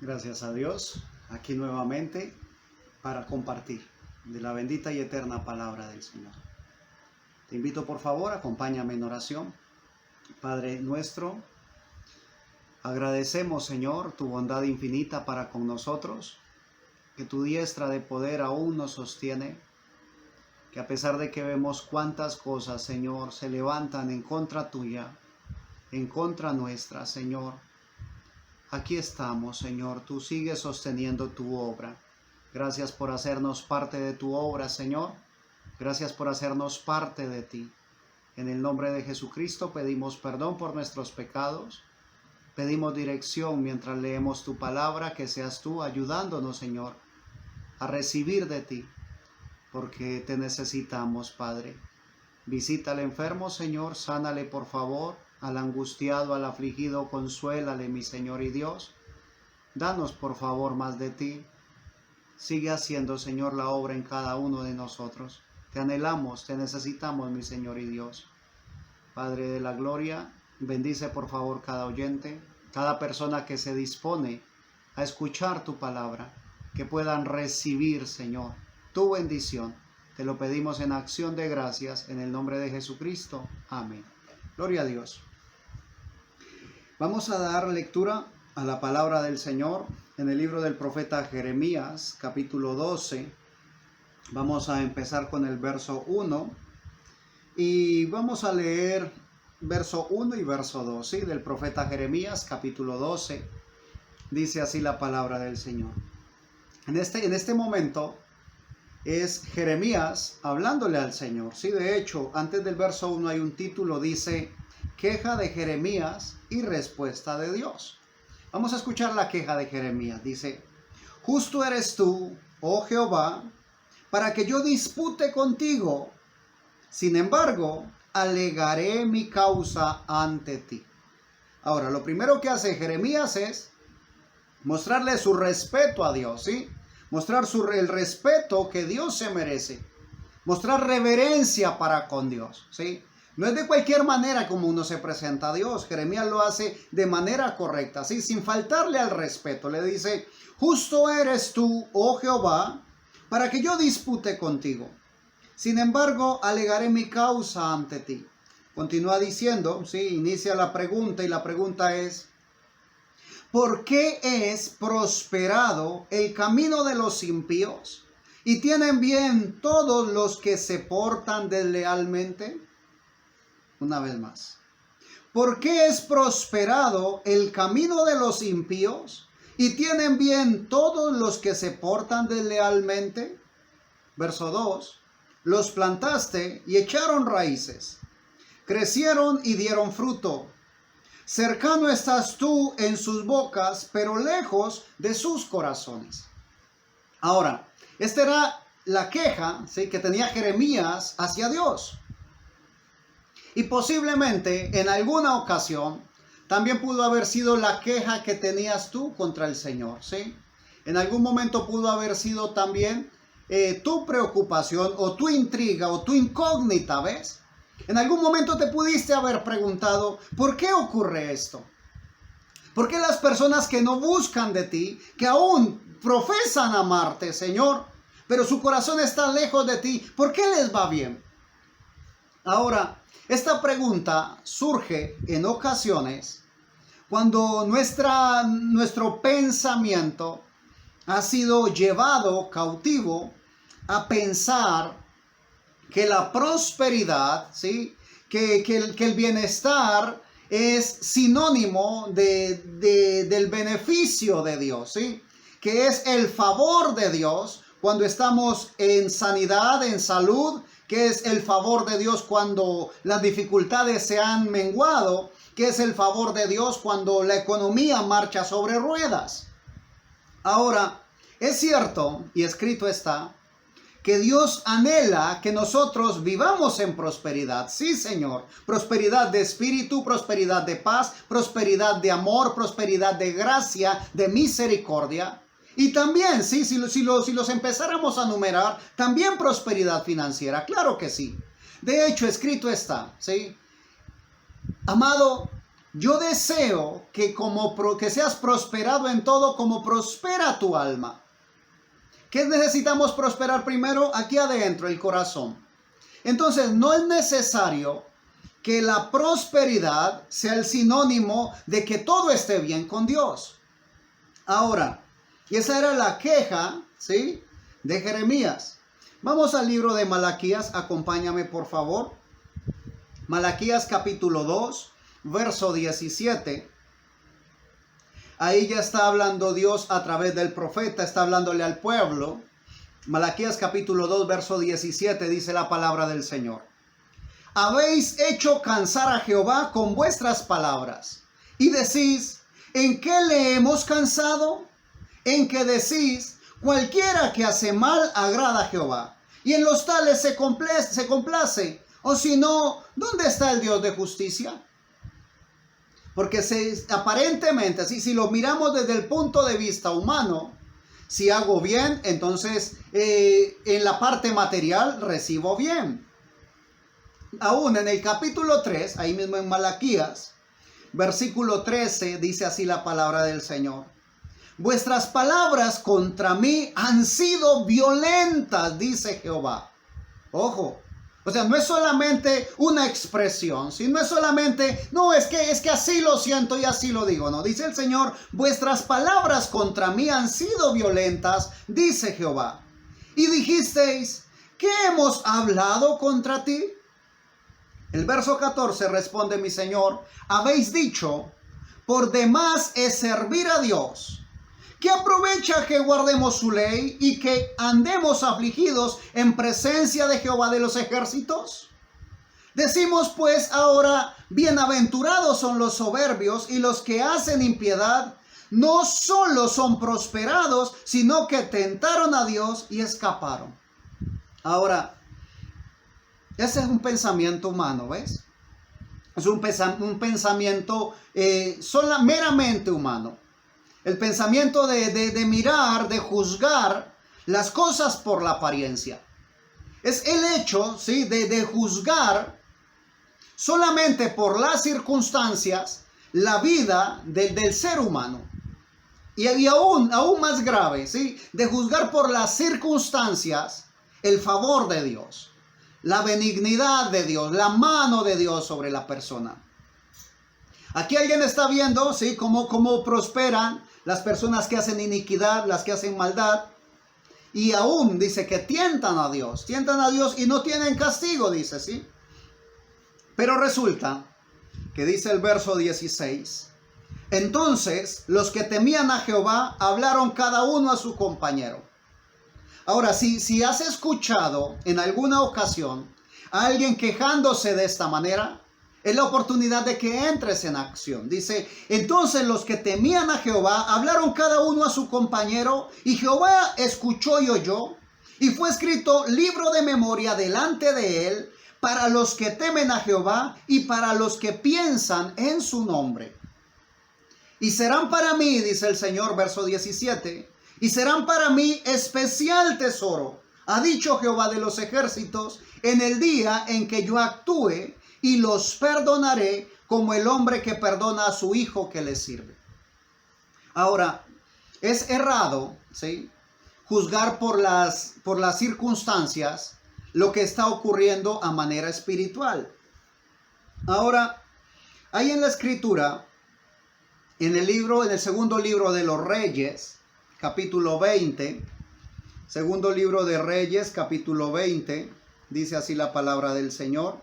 Gracias a Dios, aquí nuevamente para compartir de la bendita y eterna palabra del Señor. Te invito, por favor, acompáñame en oración. Padre nuestro, agradecemos, Señor, tu bondad infinita para con nosotros, que tu diestra de poder aún nos sostiene, que a pesar de que vemos cuántas cosas, Señor, se levantan en contra tuya, en contra nuestra, Señor, aquí estamos, Señor, tú sigues sosteniendo tu obra. Gracias por hacernos parte de tu obra, Señor. Gracias por hacernos parte de ti. En el nombre de Jesucristo pedimos perdón por nuestros pecados. Pedimos dirección mientras leemos tu palabra, que seas tú ayudándonos, Señor, a recibir de ti, porque te necesitamos, Padre. Visita al enfermo, Señor, sánale, por favor. Al angustiado, al afligido, consuélale, mi Señor y Dios. Danos, por favor, más de ti. Sigue haciendo, Señor, la obra en cada uno de nosotros. Te anhelamos, te necesitamos, mi Señor y Dios. Padre de la gloria, bendice, por favor, cada oyente, cada persona que se dispone a escuchar tu palabra, que puedan recibir, Señor, tu bendición. Te lo pedimos en acción de gracias, en el nombre de Jesucristo. Amén. Gloria a Dios. Vamos a dar lectura a la palabra del Señor en el libro del profeta Jeremías, capítulo 12. Vamos a empezar con el verso 1 y vamos a leer verso 1 y verso 2, ¿sí? Del profeta Jeremías, capítulo 12. Dice así la palabra del Señor. En este momento es Jeremías hablándole al Señor, ¿sí? De hecho, antes del verso 1 hay un título, dice: queja de Jeremías y respuesta de Dios. Vamos a escuchar la queja de Jeremías. Dice: justo eres tú, oh Jehová, para que yo dispute contigo. Sin embargo, alegaré mi causa ante ti. Ahora, lo primero que hace Jeremías es mostrarle su respeto a Dios, ¿sí? Mostrar el respeto que Dios se merece. Mostrar reverencia para con Dios, ¿sí? No es de cualquier manera como uno se presenta a Dios. Jeremías lo hace de manera correcta, ¿sí? Sin faltarle al respeto. Le dice: justo eres tú, oh Jehová, para que yo dispute contigo. Sin embargo, alegaré mi causa ante ti. Continúa diciendo, ¿sí? Inicia la pregunta y la pregunta es: ¿por qué es prosperado el camino de los impíos y tienen bien todos los que se portan deslealmente? Una vez más. ¿Por qué es prosperado el camino de los impíos y tienen bien todos los que se portan deslealmente? Verso 2. Los plantaste y echaron raíces, crecieron y dieron fruto. Cercano estás tú en sus bocas, pero lejos de sus corazones. Ahora, esta era la queja, ¿sí?, que tenía Jeremías hacia Dios. Y posiblemente en alguna ocasión también pudo haber sido la queja que tenías tú contra el Señor, ¿sí? En algún momento pudo haber sido también tu preocupación o tu intriga o tu incógnita, ¿ves? En algún momento te pudiste haber preguntado: ¿por qué ocurre esto? ¿Por qué las personas que no buscan de ti, que aún profesan amarte, Señor, pero su corazón está lejos de ti, ¿por qué les va bien? Ahora, esta pregunta surge en ocasiones cuando nuestro pensamiento ha sido llevado cautivo a pensar que la prosperidad, ¿sí?, que el bienestar es sinónimo del beneficio de Dios, ¿sí?, que es el favor de Dios cuando estamos en sanidad, en salud, que es el favor de Dios cuando las dificultades se han menguado, que es el favor de Dios cuando la economía marcha sobre ruedas. Ahora, es cierto, y escrito está, que Dios anhela que nosotros vivamos en prosperidad. Sí, Señor. Prosperidad de espíritu, prosperidad de paz, prosperidad de amor, prosperidad de gracia, de misericordia. Y también, sí, si los empezáramos a numerar, también prosperidad financiera. Claro que sí. De hecho, escrito está, ¿sí? Amado, yo deseo que seas prosperado en todo como prospera tu alma. ¿Qué necesitamos prosperar primero? Aquí adentro, el corazón. Entonces, no es necesario que la prosperidad sea el sinónimo de que todo esté bien con Dios. Ahora, y esa era la queja, ¿sí?, de Jeremías. Vamos al libro de Malaquías, acompáñame por favor. Malaquías capítulo 2, verso 17. Ahí ya está hablando Dios a través del profeta, está hablándole al pueblo. Malaquías capítulo 2, verso 17 dice la palabra del Señor. Habéis hecho cansar a Jehová con vuestras palabras. Y decís, ¿en qué le hemos cansado? En que decís, cualquiera que hace mal agrada a Jehová. Y en los tales se complace. O si no, ¿dónde está el Dios de justicia? Porque aparentemente, si lo miramos desde el punto de vista humano, si hago bien, entonces en la parte material recibo bien. Aún en el capítulo 3, ahí mismo en Malaquías, versículo 13, dice así la palabra del Señor. Vuestras palabras contra mí han sido violentas, dice Jehová. Ojo. O sea, no es solamente una expresión, sino es solamente, no, es que así lo siento y así lo digo, no. Dice el Señor, vuestras palabras contra mí han sido violentas, dice Jehová. Y dijisteis, ¿qué hemos hablado contra ti? El verso 14 responde mi Señor, habéis dicho, por demás es servir a Dios. ¿Qué aprovecha que guardemos su ley y que andemos afligidos en presencia de Jehová de los ejércitos? Decimos pues ahora, bienaventurados son los soberbios y los que hacen impiedad, no solo son prosperados, sino que tentaron a Dios y escaparon. Ahora, ese es un pensamiento humano, ¿ves? Es un pensamiento meramente humano. El pensamiento de mirar, de juzgar las cosas por la apariencia. Es el hecho, ¿sí?, de juzgar solamente por las circunstancias la vida del ser humano. Y aún más grave, ¿sí?, de juzgar por las circunstancias el favor de Dios, la benignidad de Dios, la mano de Dios sobre la persona. Aquí alguien está viendo, ¿sí?, cómo prosperan las personas que hacen iniquidad, las que hacen maldad. Y aún dice que tientan a Dios y no tienen castigo, dice, ¿sí? Pero resulta que dice el verso 16. Entonces los que temían a Jehová hablaron cada uno a su compañero. Ahora, si has escuchado en alguna ocasión a alguien quejándose de esta manera, es la oportunidad de que entres en acción. Dice, entonces los que temían a Jehová hablaron cada uno a su compañero, y Jehová escuchó y oyó, y fue escrito libro de memoria delante de él, para los que temen a Jehová y para los que piensan en su nombre. Y serán para mí, dice el Señor, verso 17, y serán para mí especial tesoro, ha dicho Jehová de los ejércitos, en el día en que yo actúe, y los perdonaré como el hombre que perdona a su hijo que le sirve. Ahora, es errado, ¿sí?, juzgar por las circunstancias lo que está ocurriendo a manera espiritual. Ahora, hay en la Escritura, en el segundo libro de los Reyes, capítulo 20, segundo libro de Reyes, capítulo 20, dice así la palabra del Señor.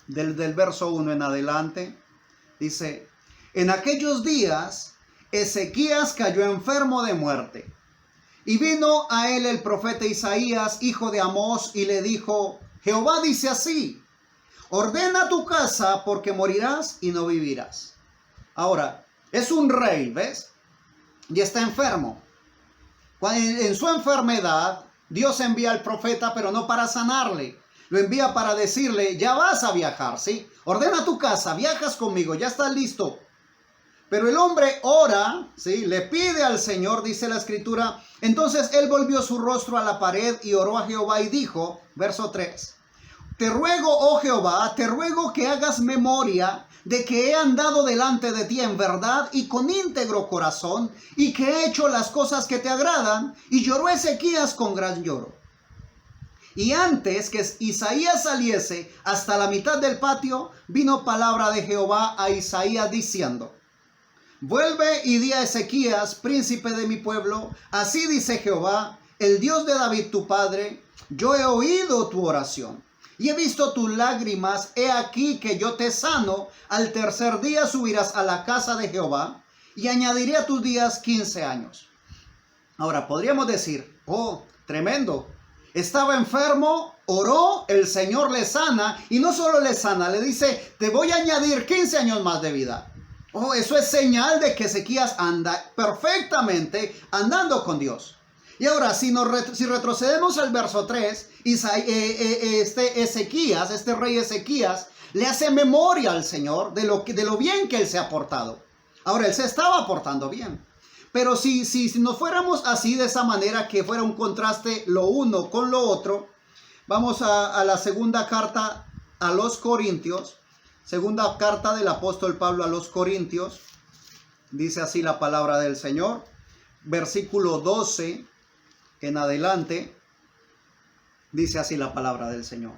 Del verso 1 en adelante, dice, en aquellos días Ezequías cayó enfermo de muerte, y vino a él el profeta Isaías, hijo de Amós, y le dijo, Jehová dice así, ordena tu casa porque morirás y no vivirás. Ahora, es un rey, ¿ves? Y está enfermo. En su enfermedad, Dios envía al profeta, pero no para sanarle. Lo envía para decirle, ya vas a viajar, ¿sí? Ordena tu casa, viajas conmigo, ya estás listo. Pero el hombre ora, ¿sí?, le pide al Señor, dice la Escritura. Entonces él volvió su rostro a la pared y oró a Jehová y dijo, verso 3, te ruego, oh Jehová, te ruego que hagas memoria de que he andado delante de ti en verdad y con íntegro corazón, y que he hecho las cosas que te agradan. Y lloró Ezequías con gran lloro. Y antes que Isaías saliese hasta la mitad del patio, vino palabra de Jehová a Isaías diciendo: vuelve y di a Ezequías, príncipe de mi pueblo, así dice Jehová, el Dios de David tu padre: yo he oído tu oración y he visto tus lágrimas. He aquí que yo te sano. Al tercer día subirás a la casa de Jehová y añadiré a tus días 15 años. Ahora podríamos decir: oh, tremendo. Estaba enfermo, oró, el Señor le sana, y no solo le sana, le dice: te voy a añadir 15 años más de vida. Oh, eso es señal de que Ezequías anda perfectamente andando con Dios. Y ahora, si retrocedemos al verso 3, Ezequías, este rey Ezequías, le hace memoria al Señor de lo bien que él se ha portado. Ahora, él se estaba portando bien. Pero si nos fuéramos así, de esa manera, que fuera un contraste lo uno con lo otro, vamos a la segunda carta a los Corintios, segunda carta del apóstol Pablo a los Corintios. Dice así la palabra del Señor, versículo 12 en adelante, dice así la palabra del Señor.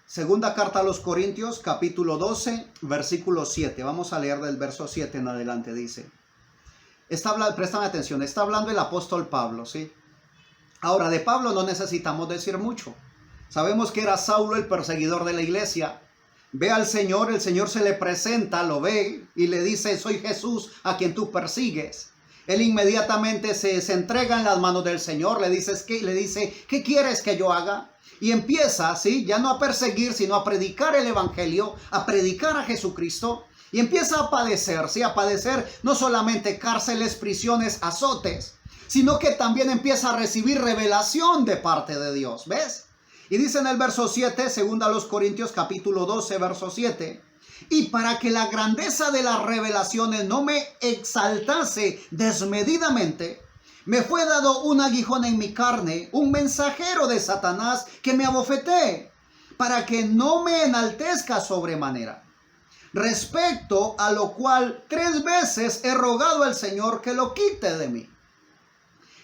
Segunda carta a los Corintios, capítulo 12, versículo 7. Vamos a leer del verso 7 en adelante. Dice, préstame atención, está hablando el apóstol Pablo, ¿sí? Ahora, de Pablo no necesitamos decir mucho. Sabemos que era Saulo el perseguidor de la iglesia. Ve al Señor, el Señor se le presenta, lo ve y le dice: soy Jesús a quien tú persigues. Él inmediatamente se entrega en las manos del Señor, le dice: ¿qué quieres que yo haga? Y empieza, ¿sí?, ya no a perseguir, sino a predicar el evangelio, a predicar a Jesucristo. Y empieza a padecer, ¿sí?, a padecer no solamente cárceles, prisiones, azotes, sino que también empieza a recibir revelación de parte de Dios, ¿ves? Y dice en el verso 7, segunda a los Corintios, capítulo 12, verso 7, y para que la grandeza de las revelaciones no me exaltase desmedidamente, me fue dado un aguijón en mi carne, un mensajero de Satanás que me abofetee, para que no me enaltezca sobremanera. Respecto a lo cual 3 veces he rogado al Señor que lo quite de mí.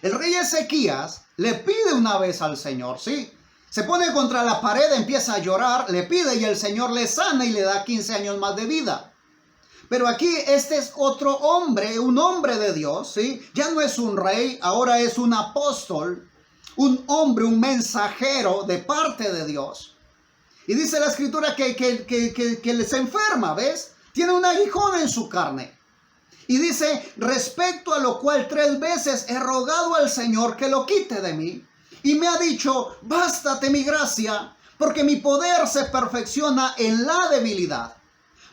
El rey Ezequías le pide una vez al Señor, ¿sí? Se pone contra la pared, empieza a llorar, le pide y el Señor le sana y le da 15 años más de vida. Pero aquí este es otro hombre, un hombre de Dios, ¿sí? Ya no es un rey, ahora es un apóstol, un hombre, un mensajero de parte de Dios. Y dice la escritura que les enferma, ¿ves? Tiene un aguijón en su carne. Y dice, respecto a lo cual 3 veces he rogado al Señor que lo quite de mí. Y me ha dicho, bástate mi gracia, porque mi poder se perfecciona en la debilidad.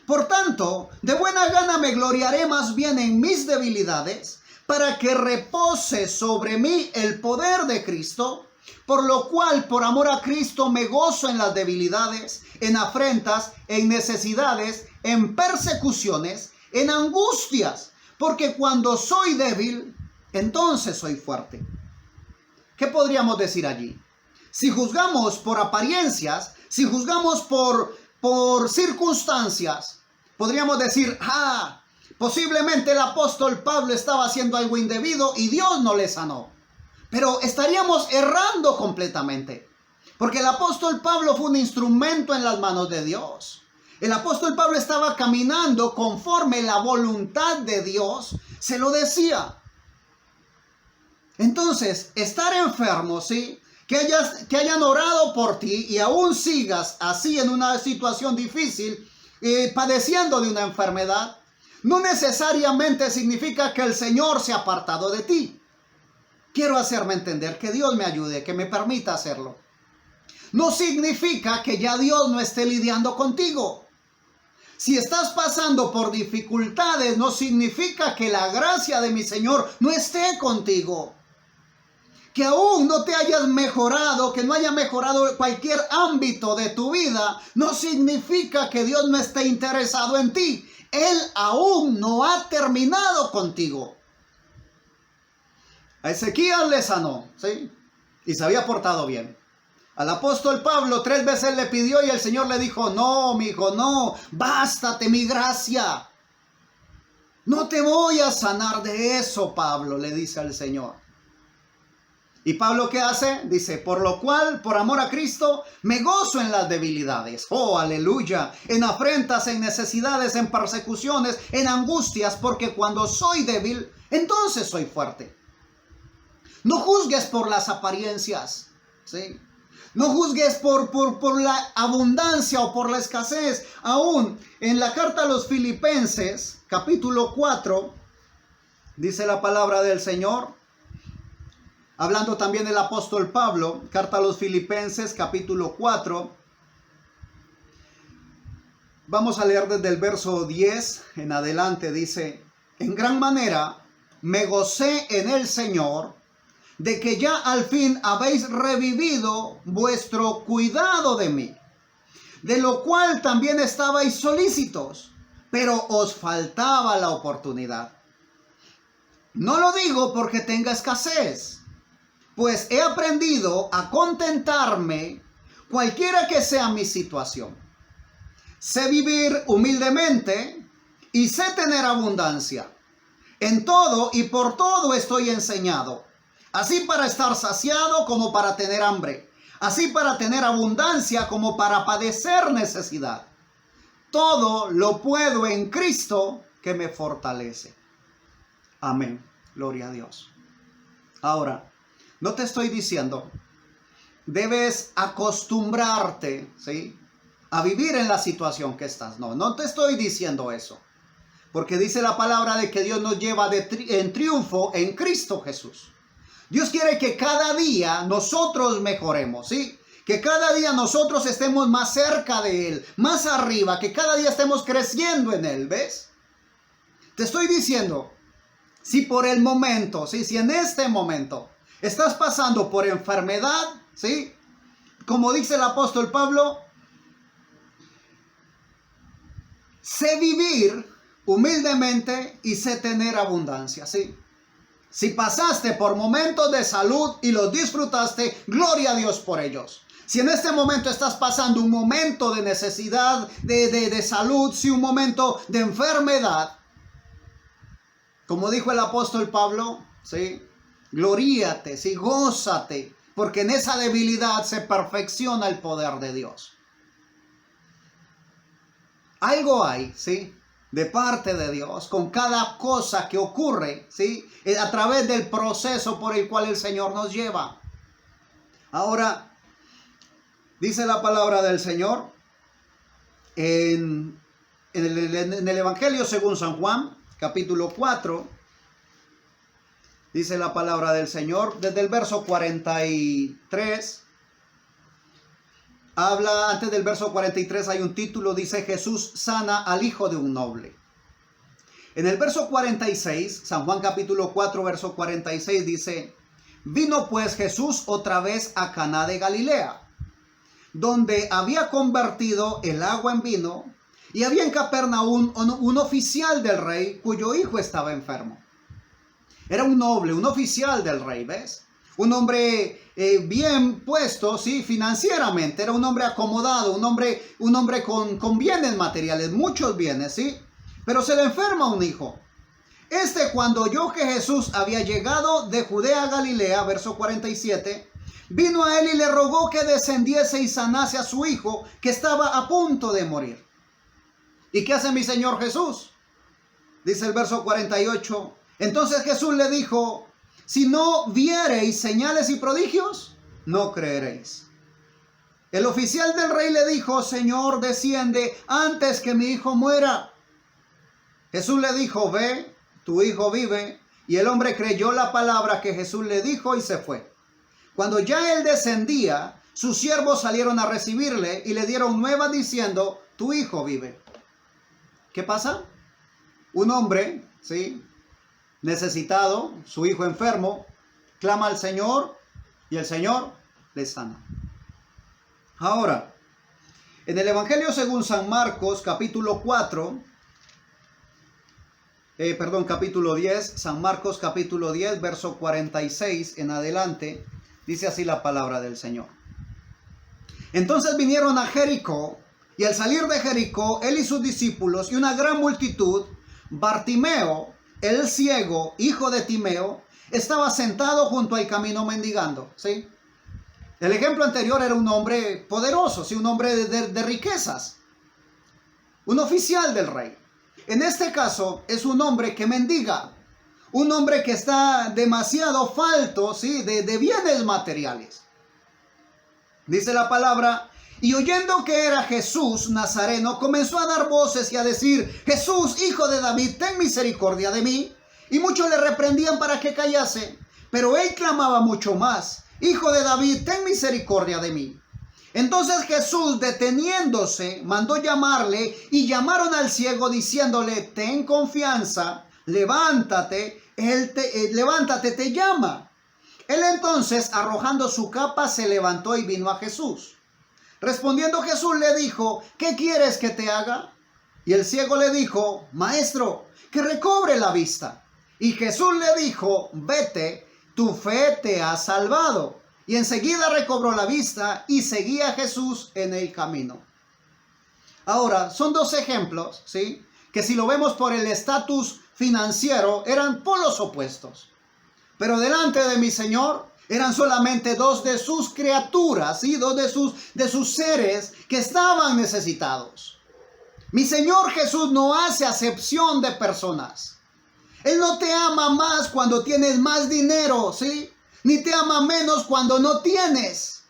Por tanto, de buena gana me gloriaré más bien en mis debilidades, para que repose sobre mí el poder de Cristo, por lo cual, por amor a Cristo, me gozo en las debilidades, en afrentas, en necesidades, en persecuciones, en angustias, porque cuando soy débil, entonces soy fuerte. ¿Qué podríamos decir allí? Si juzgamos por apariencias, si juzgamos por circunstancias, podríamos decir, posiblemente el apóstol Pablo estaba haciendo algo indebido y Dios no le sanó. Pero estaríamos errando completamente, porque el apóstol Pablo fue un instrumento en las manos de Dios. El apóstol Pablo estaba caminando conforme la voluntad de Dios se lo decía. Entonces, estar enfermo, ¿sí?, que hayan orado por ti y aún sigas así en una situación difícil, padeciendo de una enfermedad, no necesariamente significa que el Señor se ha apartado de ti. Quiero hacerme entender, que Dios me ayude, que me permita hacerlo. No significa que ya Dios no esté lidiando contigo. Si estás pasando por dificultades, no significa que la gracia de mi Señor no esté contigo. Que aún no te hayas mejorado, que no haya mejorado cualquier ámbito de tu vida, no significa que Dios no esté interesado en ti. Él aún no ha terminado contigo. A Ezequías le sanó, ¿sí?, y se había portado bien. Al apóstol Pablo 3 veces le pidió y el Señor le dijo, no, mi hijo, no, bástate mi gracia. No te voy a sanar de eso, Pablo, le dice al Señor. ¿Y Pablo qué hace? Dice, por lo cual, por amor a Cristo, me gozo en las debilidades. Oh, aleluya. En afrentas, en necesidades, en persecuciones, en angustias, porque cuando soy débil, entonces soy fuerte. No juzgues por las apariencias, ¿sí? No juzgues por la abundancia o por la escasez. Aún en la carta a los Filipenses, capítulo 4, dice la palabra del Señor, hablando también el apóstol Pablo, carta a los Filipenses, capítulo 4. Vamos a leer desde el verso 10 en adelante. Dice, en gran manera me gocé en el Señor de que ya al fin habéis revivido vuestro cuidado de mí, de lo cual también estabais solícitos, pero os faltaba la oportunidad. No lo digo porque tenga escasez, pues he aprendido a contentarme cualquiera que sea mi situación. Sé vivir humildemente y sé tener abundancia. En todo y por todo estoy enseñado, así para estar saciado como para tener hambre, así para tener abundancia como para padecer necesidad. Todo lo puedo en Cristo que me fortalece. Amén. Gloria a Dios. Ahora, no te estoy diciendo, debes acostumbrarte, ¿sí?, a vivir en la situación que estás. No te estoy diciendo eso. Porque dice la palabra de que Dios nos lleva en triunfo en Cristo Jesús. Dios quiere que cada día nosotros mejoremos, ¿sí? Que cada día nosotros estemos más cerca de Él, más arriba, que cada día estemos creciendo en Él, ¿ves? Te estoy diciendo, si por el momento, ¿sí?, si en este momento estás pasando por enfermedad, ¿sí?, como dice el apóstol Pablo, sé vivir humildemente y sé tener abundancia, ¿sí? Si pasaste por momentos de salud y los disfrutaste, gloria a Dios por ellos. Si en este momento estás pasando un momento de necesidad de salud, si un momento de enfermedad, como dijo el apóstol Pablo, ¿sí?, gloríate, ¿sí?, gózate, porque en esa debilidad se perfecciona el poder de Dios. Algo hay, ¿sí?, de parte de Dios con cada cosa que ocurre, ¿sí?, a través del proceso por el cual el Señor nos lleva. Ahora, dice la palabra del Señor en el Evangelio según San Juan, capítulo 4, dice la palabra del Señor, desde el verso 43, habla, antes del verso 43 hay un título, dice Jesús sana al hijo de un noble. En el verso 46, San Juan capítulo 4, verso 46 dice, vino pues Jesús otra vez a Caná de Galilea, donde había convertido el agua en vino, y había en Capernaum un oficial del rey cuyo hijo estaba enfermo. Era un noble, un oficial del rey, ¿ves? Un hombre bien puesto, sí, financieramente. Era un hombre acomodado, un hombre con bienes materiales, muchos bienes, sí. Pero se le enferma un hijo. Cuando oyó que Jesús había llegado de Judea a Galilea, verso 47, vino a él y le rogó que descendiese y sanase a su hijo, que estaba a punto de morir. ¿Y qué hace mi Señor Jesús? Dice el verso 48. Entonces Jesús le dijo, si no viereis señales y prodigios, no creeréis. El oficial del rey le dijo, Señor, desciende antes que mi hijo muera. Jesús le dijo, ve, tu hijo vive. Y el hombre creyó la palabra que Jesús le dijo y se fue. Cuando ya él descendía, sus siervos salieron a recibirle y le dieron nuevas diciendo, tu hijo vive. ¿Qué pasa? Un hombre, ¿sí?, necesitado, su hijo enfermo, clama al Señor y el Señor le sana. Ahora, en el Evangelio según San Marcos, capítulo 10, San Marcos capítulo 10, verso 46 en adelante, dice así la palabra del Señor. Entonces vinieron a Jericó, y al salir de Jericó, él y sus discípulos y una gran multitud, Bartimeo, el ciego, hijo de Timeo, estaba sentado junto al camino mendigando, ¿sí? El ejemplo anterior era un hombre poderoso, ¿sí? Un hombre de riquezas, un oficial del rey. En este caso es un hombre que mendiga, un hombre que está demasiado falto, ¿sí? de bienes materiales. Dice la palabra, y oyendo que era Jesús Nazareno, comenzó a dar voces y a decir, Jesús, hijo de David, ten misericordia de mí. Y muchos le reprendían para que callase, pero él clamaba mucho más, Hijo de David, ten misericordia de mí. Entonces Jesús, deteniéndose, mandó llamarle, y llamaron al ciego diciéndole, ten confianza, levántate, levántate, te llama. Él entonces, arrojando su capa, se levantó y vino a Jesús. Respondiendo Jesús le dijo, ¿qué quieres que te haga? Y el ciego le dijo, Maestro, que recobre la vista. Y Jesús le dijo, vete, tu fe te ha salvado. Y enseguida recobró la vista y seguía a Jesús en el camino. Ahora, son dos ejemplos, ¿sí? Que si lo vemos por el estatus financiero, eran polos opuestos. Pero delante de mi Señor eran solamente dos de sus criaturas, ¿sí? Dos de sus seres que estaban necesitados. Mi Señor Jesús no hace acepción de personas. Él no te ama más cuando tienes más dinero, ¿sí? Ni te ama menos cuando no tienes.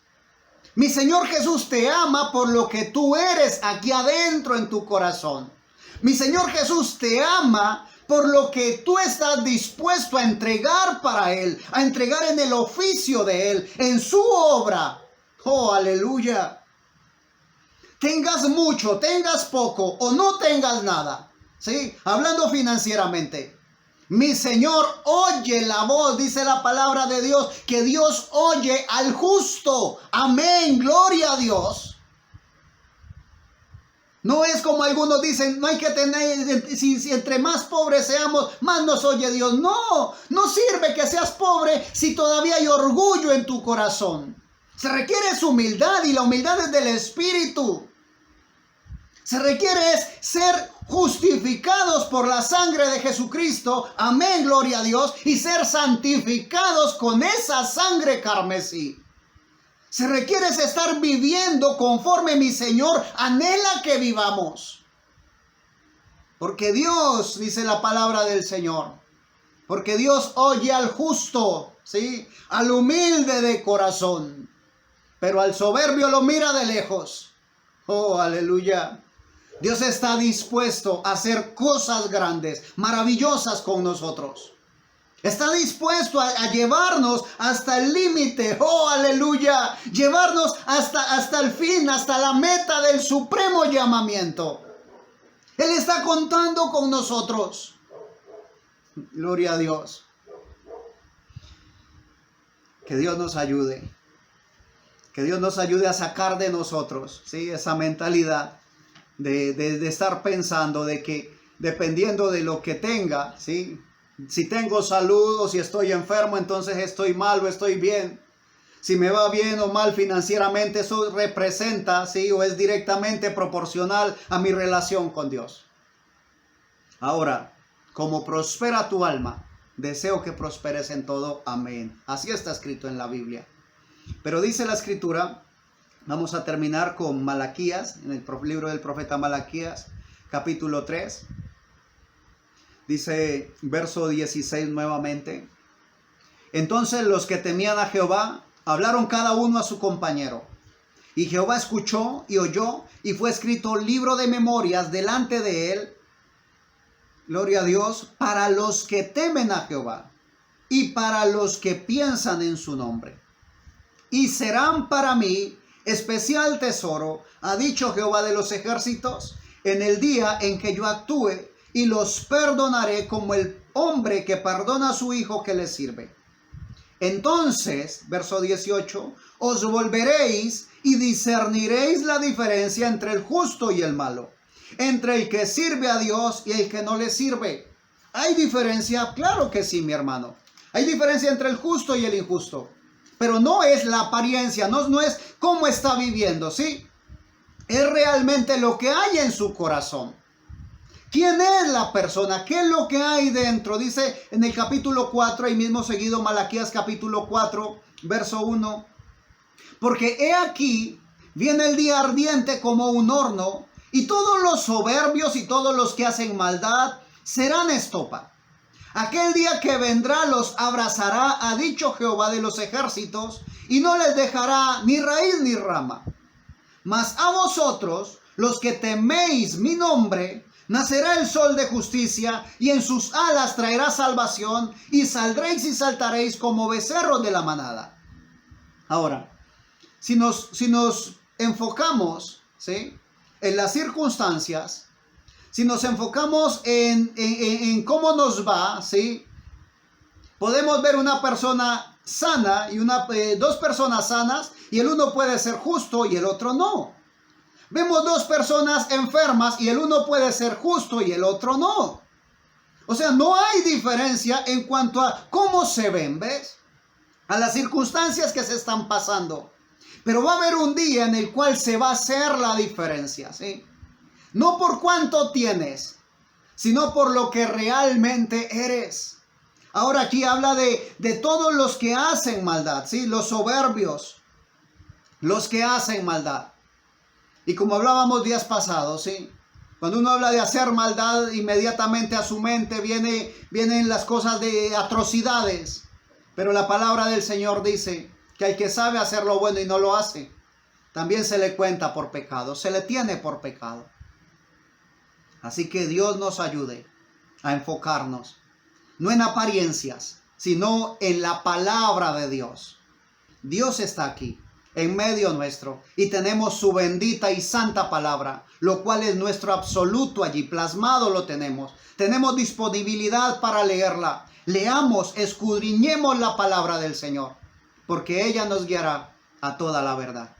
Mi Señor Jesús te ama por lo que tú eres aquí adentro en tu corazón. Mi Señor Jesús te ama por lo que tú estás dispuesto a entregar para Él, a entregar en el oficio de Él, en su obra. Oh, aleluya. Tengas mucho, tengas poco o no tengas nada, ¿sí? Hablando financieramente. Mi Señor oye la voz, dice la palabra de Dios, que Dios oye al justo. Amén, gloria a Dios. No es como algunos dicen, no hay que tener, si entre más pobres seamos, más nos oye Dios. No, no sirve que seas pobre si todavía hay orgullo en tu corazón. Se requiere su humildad y la humildad es del Espíritu. Se requiere ser justificados por la sangre de Jesucristo, amén, gloria a Dios, y ser santificados con esa sangre carmesí. Se requiere estar viviendo conforme mi Señor anhela que vivamos. Porque Dios, dice la palabra del Señor, porque Dios oye al justo, ¿sí? Al humilde de corazón, pero al soberbio lo mira de lejos. Oh, aleluya. Dios está dispuesto a hacer cosas grandes, maravillosas con nosotros. Está dispuesto a llevarnos hasta el límite. Oh, aleluya. Llevarnos hasta el fin, hasta la meta del supremo llamamiento. Él está contando con nosotros. Gloria a Dios. Que Dios nos ayude. Que Dios nos ayude a sacar de nosotros, ¿sí? Esa mentalidad de estar pensando de que dependiendo de lo que tenga, ¿sí? Si tengo salud o si estoy enfermo, entonces estoy mal o estoy bien. Si me va bien o mal financieramente, eso representa, ¿sí? O es directamente proporcional a mi relación con Dios. Ahora, como prospera tu alma, deseo que prosperes en todo. Amén. Así está escrito en la Biblia. Pero dice la Escritura, vamos a terminar con Malaquías, en el libro del profeta Malaquías, capítulo 3. Dice verso 16 nuevamente. Entonces los que temían a Jehová hablaron cada uno a su compañero. Y Jehová escuchó y oyó, y fue escrito libro de memorias delante de él. Gloria a Dios, para los que temen a Jehová y para los que piensan en su nombre. Y serán para mí especial tesoro, ha dicho Jehová de los ejércitos, en el día en que yo actúe, y los perdonaré como el hombre que perdona a su hijo que le sirve. Entonces, verso 18, os volveréis y discerniréis la diferencia entre el justo y el malo, entre el que sirve a Dios y el que no le sirve. ¿Hay diferencia? Claro que sí, mi hermano. Hay diferencia entre el justo y el injusto. pero no es la apariencia, no es cómo está viviendo, ¿sí? Es realmente lo que hay en su corazón. ¿Quién es la persona? ¿Qué es lo que hay dentro? Dice en el capítulo 4, ahí mismo seguido Malaquías capítulo 4, verso 1. Porque he aquí, viene el día ardiente como un horno, y todos los soberbios y todos los que hacen maldad serán estopa. Aquel día que vendrá los abrazará, ha dicho Jehová de los ejércitos, y no les dejará ni raíz ni rama. Mas a vosotros, los que teméis mi nombre, nacerá el sol de justicia, y en sus alas traerá salvación, y saldréis y saltaréis como becerros de la manada. Ahora, si nos enfocamos, ¿sí?, en las circunstancias, si nos enfocamos en cómo nos va, ¿sí?, podemos ver una persona sana y dos personas sanas, y el uno puede ser justo y el otro no. Vemos dos personas enfermas y el uno puede ser justo y el otro no. O sea, no hay diferencia en cuanto a cómo se ven, ¿ves? A las circunstancias que se están pasando. Pero va a haber un día en el cual se va a hacer la diferencia, ¿sí? No por cuánto tienes, sino por lo que realmente eres. Ahora aquí habla de todos los que hacen maldad, ¿sí? Los soberbios, los que hacen maldad. Y como hablábamos días pasados, ¿sí?, cuando uno habla de hacer maldad, inmediatamente a su mente vienen las cosas de atrocidades. Pero la palabra del Señor dice que al que sabe hacer lo bueno y no lo hace, también se le cuenta por pecado, se le tiene por pecado. Así que Dios nos ayude a enfocarnos, no en apariencias, sino en la palabra de Dios. Dios está aquí, en medio nuestro, y tenemos su bendita y santa palabra, lo cual es nuestro absoluto allí, plasmado lo tenemos. Tenemos disponibilidad para leerla. Leamos, escudriñemos la palabra del Señor, porque ella nos guiará a toda la verdad.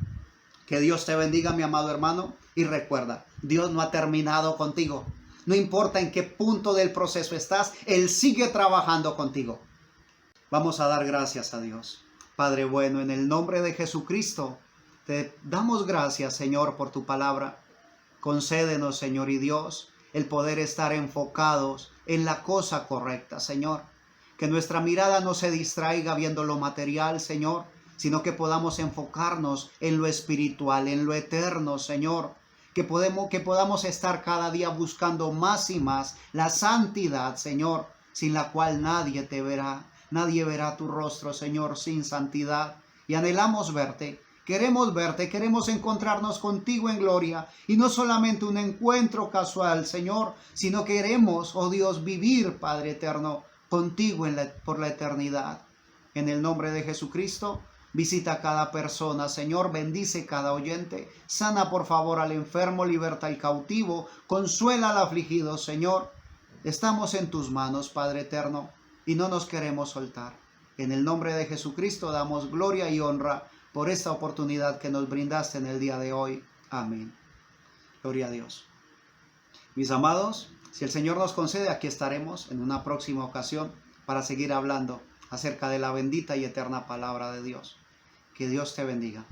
Que Dios te bendiga, mi amado hermano, y recuerda, Dios no ha terminado contigo. No importa en qué punto del proceso estás, Él sigue trabajando contigo. Vamos a dar gracias a Dios. Padre bueno, en el nombre de Jesucristo, te damos gracias, Señor, por tu palabra. Concédenos, Señor y Dios, el poder estar enfocados en la cosa correcta, Señor. Que nuestra mirada no se distraiga viendo lo material, Señor, sino que podamos enfocarnos en lo espiritual, en lo eterno, Señor. Que podamos estar cada día buscando más y más la santidad, Señor, sin la cual nadie te verá. Nadie verá tu rostro, Señor, sin santidad. Y anhelamos verte, queremos encontrarnos contigo en gloria. Y no solamente un encuentro casual, Señor, sino queremos, oh Dios, vivir, Padre eterno, contigo por la eternidad. En el nombre de Jesucristo, visita a cada persona, Señor, bendice cada oyente. Sana, por favor, al enfermo, liberta al cautivo, consuela al afligido, Señor. Estamos en tus manos, Padre eterno, y no nos queremos soltar. En el nombre de Jesucristo damos gloria y honra por esta oportunidad que nos brindaste en el día de hoy. Amén. Gloria a Dios. Mis amados, si el Señor nos concede, aquí estaremos en una próxima ocasión para seguir hablando acerca de la bendita y eterna palabra de Dios. Que Dios te bendiga.